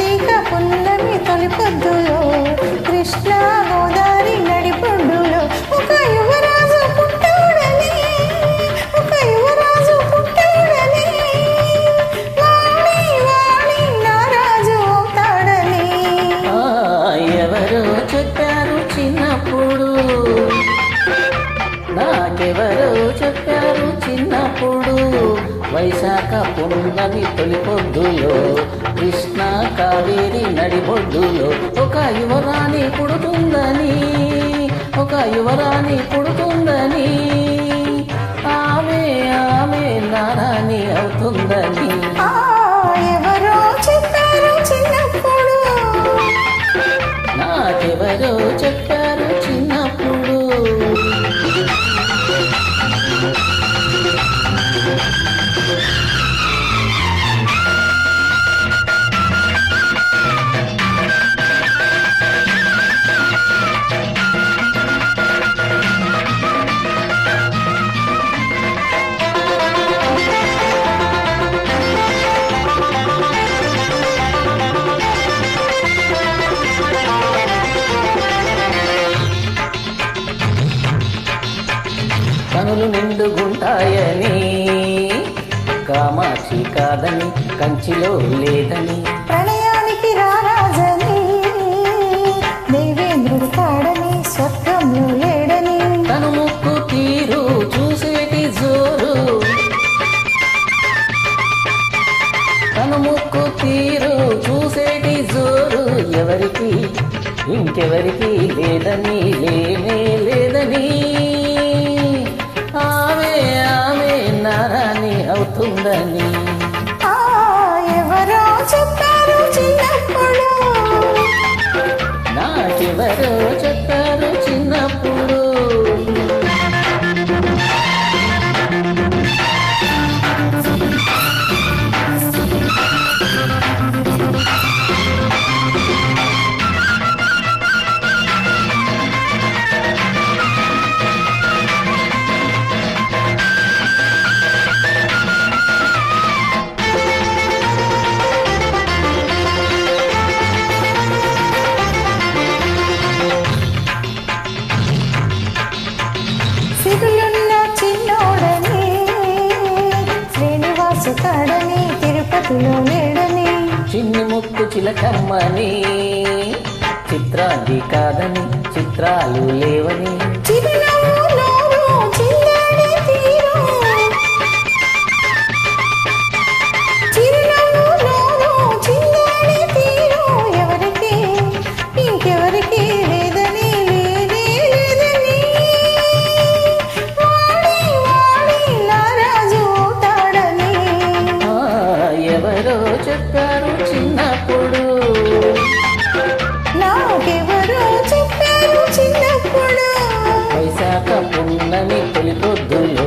కార్తీక పున్నమి తొలి పొద్దులో కృష్ణ గోదావరి నడిపొడ్డులో ఒక యువరాజు పుట్టాడని ఒక యువరాజు పుట్టాడని వాణి వాణి నా రాజు అవుతాడని ఎవరో చెప్పారు చిన్నప్పుడు నాకెవరో చెప్పారు చిన్నప్పుడు వైశాఖ పున్నమి తొలి పొద్దులో కృష్ణ కావేరి నడిబొడ్డులో ఒక యువరాణి పుడుతుందని ఒక యువరాణి పుడుతుందని ఆమె ఆమె నారాణి అవుతుందని ఎవరో చెప్పారు చిన్నప్పుడు నాకెవరో చెప్పారు చిన్నప్పుడు కనులు నిండుగుంటాయని కామాక్షి కాదని కంచిలో లేదని ప్రణయానికి రారాజని దేవేంద్రుడు కాడని స్వర్గంలో లేడని తను ముక్కు తీరు చూసేటి జోరు తను ముక్కు తీరు చూసేటి జోరు ఎవరికి ఇంకెవరికి లేదని లేనే లేదని ఆమె ఆమె నారాణి అవుతుందని ఎవరో చెప్పారు చిన్నప్పుడు నాకెవరో చెప్పారు చిన్నప్పుడు సిరులున్న చిన్నోడని శ్రీనివాసు కాడని తిరుపతిలో లేడని చిన్ని ముక్కు చిలకమ్మని చిత్రాది కాదని చిత్రాలు లేవని చిరునవ్వులోనూ చిందాడి తీరు చిరునవ్వులోనూ చిందాడి తీరు ఎవరికి ఇంకెవరికి లేదని లేనే లేదని వాడి వాడి నా రాజు అవుతాడని ఎవరో చెప్పారు చిన్నప్పుడు నాకెవరో చెప్పారు చిన్నప్పుడు వైశాఖ పున్నమి తొలి పొద్దులో